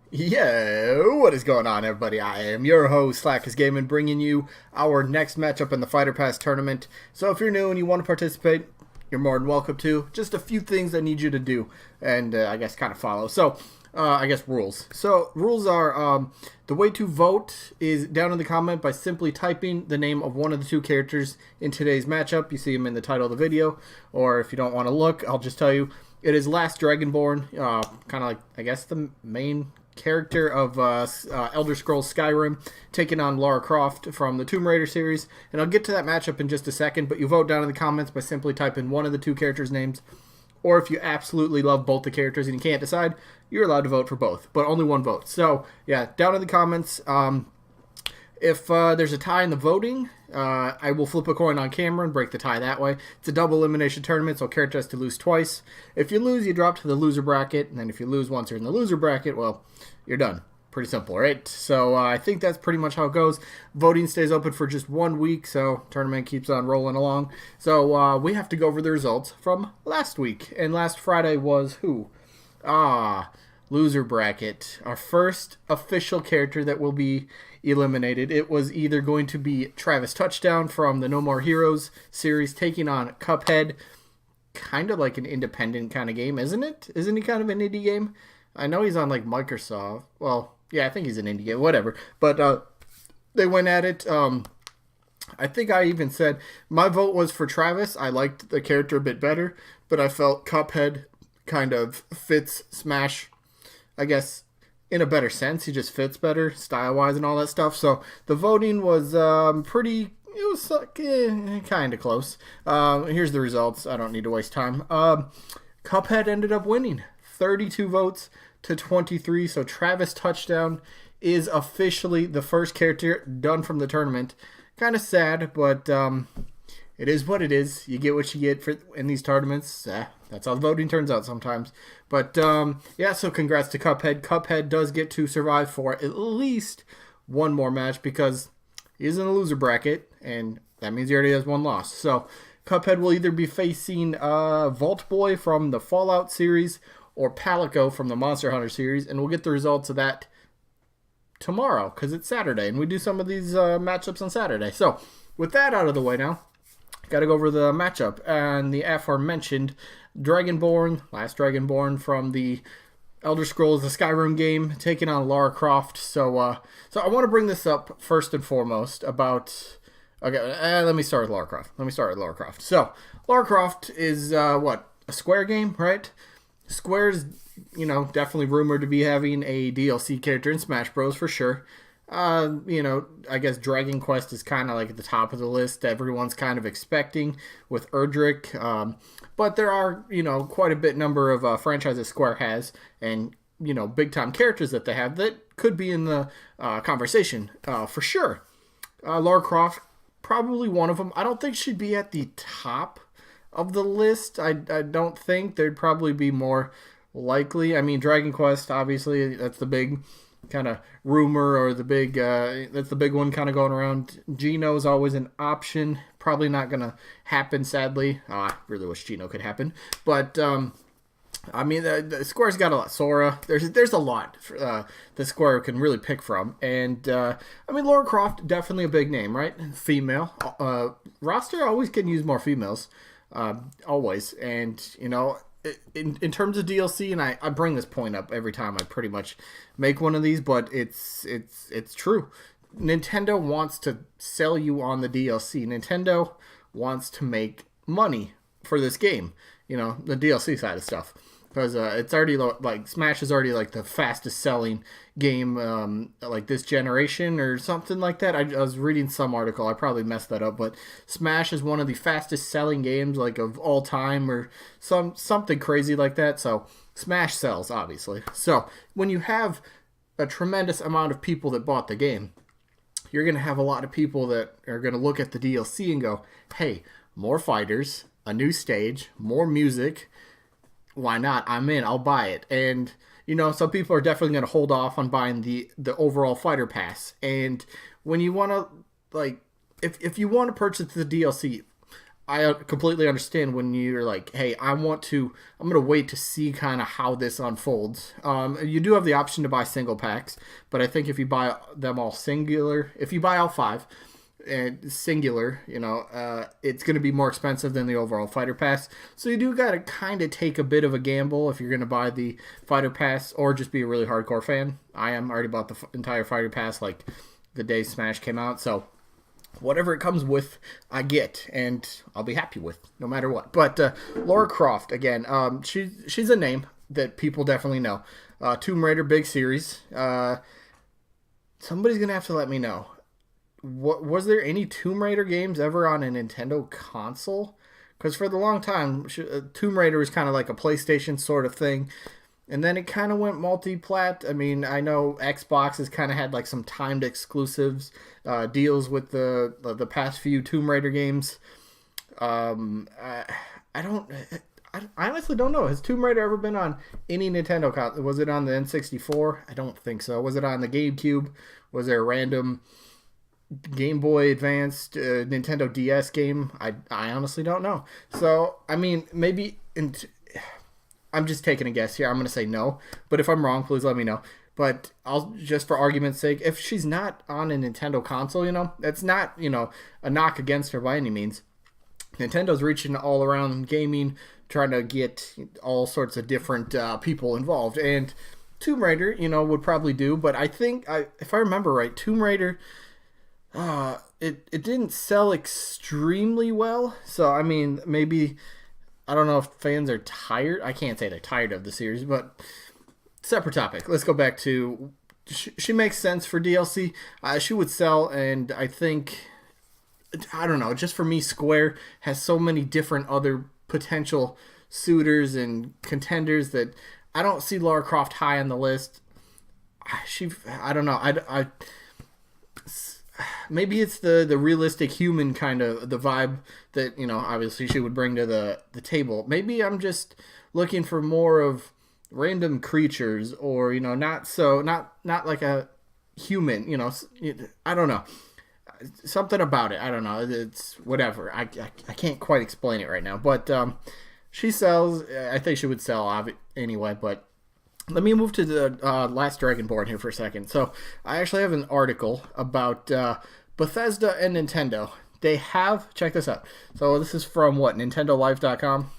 Yo, what is going on, everybody? I am your host, Slackerz Gaming, bringing you our next matchup in the Fighter Pass tournament. So if you're new and you want to participate, you're more than welcome to. Just a few things I need you to do, and I guess kind of follow. So, I guess rules. So, rules are, the way to vote is down in the comment by simply typing the name of one of the two characters in today's matchup. You see them in the title of the video, or if you don't want to look, I'll just tell you. It is last DragonBorn, kind of like, I guess, the main character of Elder Scrolls Skyrim, taking on Lara Croft from the Tomb Raider series. And I'll get to that matchup in just a second, but you vote down in the comments by simply typing one of the two characters' names. Or if you absolutely love both the characters and you can't decide, you're allowed to vote for both, but only one vote. So, yeah, down in the comments, if there's a tie in the voting, I will flip a coin on camera and break the tie that way. It's a double elimination tournament, so character has to lose twice. If you lose, you drop to the loser bracket, and then if you lose once you're in the loser bracket, well, you're done. Pretty simple, right? So I think that's pretty much how it goes. Voting stays open for just 1 week, so tournament keeps on rolling along. So we have to go over the results from last week. And last Friday was who? Loser bracket. Our first official character that will be eliminated. It was either going to be Travis Touchdown from the No More Heroes series taking on Cuphead. Kind of like an independent kind of game, isn't it? Isn't he kind of an indie game? I know he's on like Microsoft. Well, yeah, I think he's an indie game, whatever. But they went at it. I think I even said my vote was for Travis. I liked the character a bit better, but I felt Cuphead kind of fits Smash, I guess, in a better sense. He just fits better style-wise and all that stuff. So the voting was pretty, it was kind of close. Here's the results. I don't need to waste time. Cuphead ended up winning 32 votes to 23. So Travis Touchdown is officially the first character done from the tournament. Kind of sad, but it is what it is. You get what you get in these tournaments. That's how the voting turns out sometimes. But, yeah, so congrats to Cuphead. Cuphead does get to survive for at least one more match because he's in the loser bracket, and that means he already has one loss. So Cuphead will either be facing Vault Boy from the Fallout series or Palico from the Monster Hunter series, and we'll get the results of that tomorrow because it's Saturday, and we do some of these matchups on Saturday. So with that out of the way now, got to go over the matchup and the aforementioned DragonBorn, last DragonBorn from the Elder Scrolls, the Skyrim game, taking on Lara Croft. So I want to bring this up first and foremost about. Okay, let me start with Lara Croft. So Lara Croft is what, a Square game, right? Square's, definitely rumored to be having a DLC character in Smash Bros. For sure. I guess Dragon Quest is kind of like at the top of the list. Everyone's kind of expecting with Erdrick. But there are, quite a bit number of franchises Square has and, big time characters that they have that could be in the conversation for sure. Lara Croft, probably one of them. I don't think she'd be at the top of the list. I don't think. There'd probably be more likely. I mean, Dragon Quest, obviously, that's the big kind of rumor, or the big that's the big one kind of going around. Gino's always an option. Probably not gonna happen, sadly. I really wish Gino could happen, but I mean, the Square's got a lot. Sora, there's a lot the Square can really pick from, and I mean, Lara Croft, definitely a big name, right? Female roster always can use more females, always, and in terms of DLC, and I bring this point up every time I pretty much make one of these, but it's true. Nintendo wants to sell you on the DLC. Nintendo wants to make money for this game, the DLC side of stuff. Because it's already, like, Smash is already, like, the fastest selling game, like, this generation or something like that. I was reading some article. I probably messed that up. But Smash is one of the fastest selling games, like, of all time or something crazy like that. So Smash sells, obviously. So when you have a tremendous amount of people that bought the game, you're going to have a lot of people that are going to look at the DLC and go, hey, more fighters, a new stage, more music. Why not? I'm in. I'll buy it. And, some people are definitely going to hold off on buying the overall fighter pass. And when you want to, like, if you want to purchase the DLC, I completely understand when you're like, hey, I'm going to wait to see kind of how this unfolds. You do have the option to buy single packs, but I think if you buy them all singular, if you buy all 5 and singular, it's going to be more expensive than the overall fighter pass. So you do got to kind of take a bit of a gamble if you're going to buy the fighter pass or just be a really hardcore fan. I already bought the entire fighter pass like the day Smash came out, so whatever it comes with, I get, and I'll be happy with, no matter what. But Lara Croft, again, she's a name that people definitely know. Tomb Raider, big series. Somebody's going to have to let me know. Was there any Tomb Raider games ever on a Nintendo console? Because for the long time, Tomb Raider was kind of like a PlayStation sort of thing. And then it kind of went multi-plat. I mean, I know Xbox has kind of had like some timed exclusives deals with the past few Tomb Raider games. I honestly don't know. Has Tomb Raider ever been on any Nintendo console? Was it on the N64? I don't think so. Was it on the GameCube? Was there a random Game Boy Advanced Nintendo DS game? I honestly don't know. So, I mean, maybe... I'm just taking a guess here. I'm going to say no. But if I'm wrong, please let me know. But I'll just for argument's sake, if she's not on a Nintendo console, that's not, a knock against her by any means. Nintendo's reaching all around gaming, trying to get all sorts of different people involved. And Tomb Raider, would probably do. But I think, if I remember right, Tomb Raider, it didn't sell extremely well. So, I mean, maybe... I don't know if fans are tired. I can't say they're tired of the series, but separate topic. Let's go back to... She makes sense for DLC. She would sell, and I think... I don't know. Just for me, Square has so many different other potential suitors and contenders that I don't see Lara Croft high on the list. I don't know. Maybe it's the realistic human kind of the vibe that obviously she would bring to the table. Maybe I'm just looking for more of random creatures, or not like a human. I don't know, something about it. I don't know. It's whatever. I can't quite explain it right now. But she sells. I think she would sell anyway. But let me move to the last DragonBorn here for a second. So I actually have an article about Bethesda and Nintendo. They have, check this out. So this is from NintendoLife.com.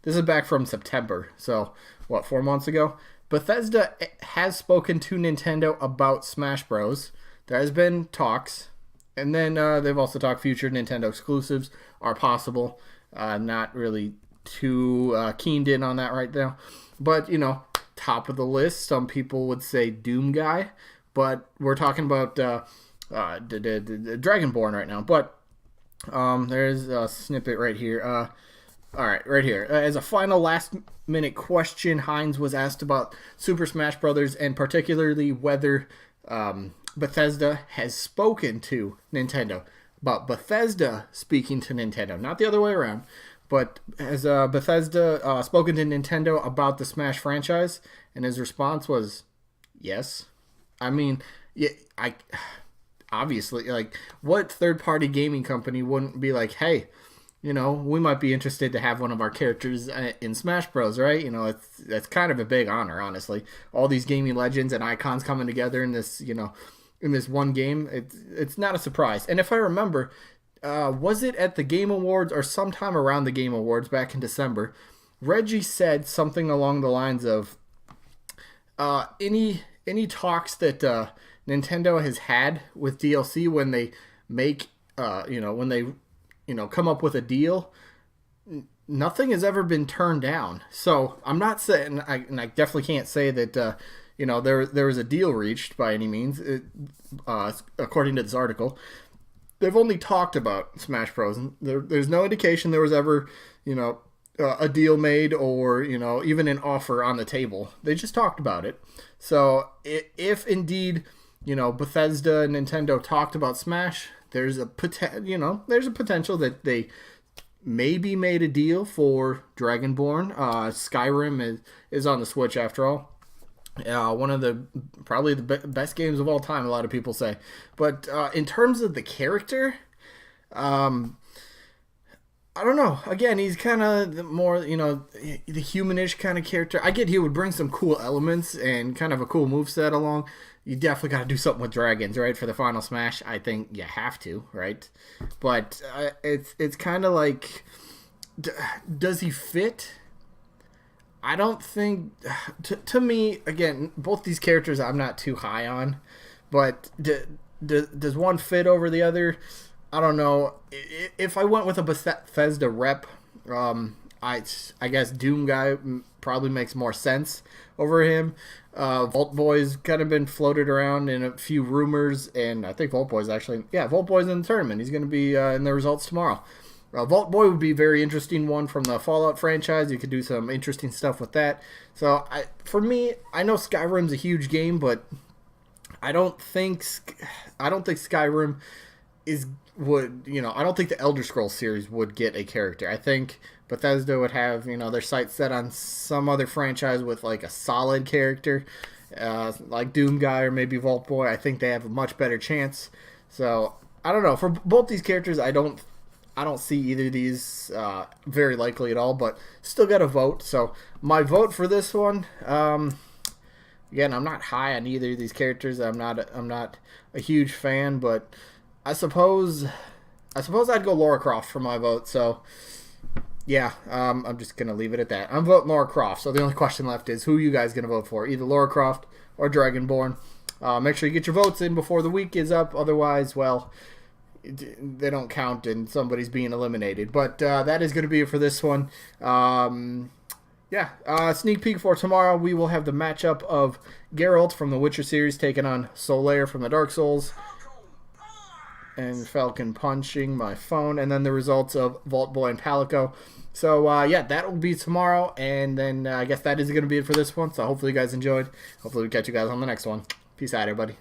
This is back from September. So 4 months ago? Bethesda has spoken to Nintendo about Smash Bros. There has been talks. And then they've also talked future Nintendo exclusives are possible. Not really too keened in on that right now. But, top of the list. Some people would say Doom Guy, but we're talking about the DragonBorn right now. But there's a snippet right here. All right, right here. As a final last-minute question, Hines was asked about Super Smash Bros. And particularly whether Bethesda has spoken to Nintendo. About Bethesda speaking to Nintendo, not the other way around. But has Bethesda spoken to Nintendo about the Smash franchise? And his response was, yes. I mean, yeah, obviously, like, what third-party gaming company wouldn't be like, hey, we might be interested to have one of our characters in Smash Bros, right? That's kind of a big honor, honestly. All these gaming legends and icons coming together in this, in this one game. It's not a surprise. And if I remember... was it at the Game Awards or sometime around the Game Awards back in December? Reggie said something along the lines of, any talks that Nintendo has had with DLC when they make, when they, come up with a deal, nothing has ever been turned down. So I'm not saying, and I definitely can't say that, there was a deal reached by any means, according to this article. They've only talked about Smash Bros. There's no indication there was ever, a deal made or, even an offer on the table. They just talked about it. So if indeed, Bethesda and Nintendo talked about Smash, there's a potential that they maybe made a deal for Dragonborn. Skyrim is on the Switch after all. One of probably the best games of all time, a lot of people say. But in terms of the character, I don't know. Again, he's kind of more, the humanish kind of character. I get he would bring some cool elements and kind of a cool moveset along. You definitely got to do something with dragons, right? For the final smash, I think you have to, right? But it's kind of like, does he fit? I don't think. To me, again, both these characters I'm not too high on, but does one fit over the other? I don't know. If I went with a Bethesda rep, I guess Doom Guy probably makes more sense over him. Vault Boy's kind of been floated around in a few rumors, and I think Vault Boy's Vault Boy's in the tournament. He's going to be in the results tomorrow. Vault Boy would be a very interesting one from the Fallout franchise. You could do some interesting stuff with that. So for me, I know Skyrim's a huge game, but I don't think Skyrim I don't think the Elder Scrolls series would get a character. I think Bethesda would have, their sights set on some other franchise with like a solid character, like Doom Guy or maybe Vault Boy. I think they have a much better chance. So I don't know. For both these characters, I don't see either of these very likely at all, but still got to vote. So my vote for this one, again, I'm not high on either of these characters. I'm not a huge fan, but I suppose I'd go Lara Croft for my vote. So yeah, I'm just gonna leave it at that. I'm voting Lara Croft. So the only question left is who you guys gonna vote for, either Lara Croft or DragonBorn. Make sure you get your votes in before the week is up. Otherwise, well, they don't count and somebody's being eliminated. But that is going to be it for this one. Sneak peek for tomorrow. We will have the matchup of Geralt from the Witcher series taking on Solaire from the Dark Souls. And Falcon punching my phone. And then the results of Vault Boy and Palico. So, that will be tomorrow. And then I guess that is going to be it for this one. So hopefully you guys enjoyed. Hopefully we catch you guys on the next one. Peace out, everybody.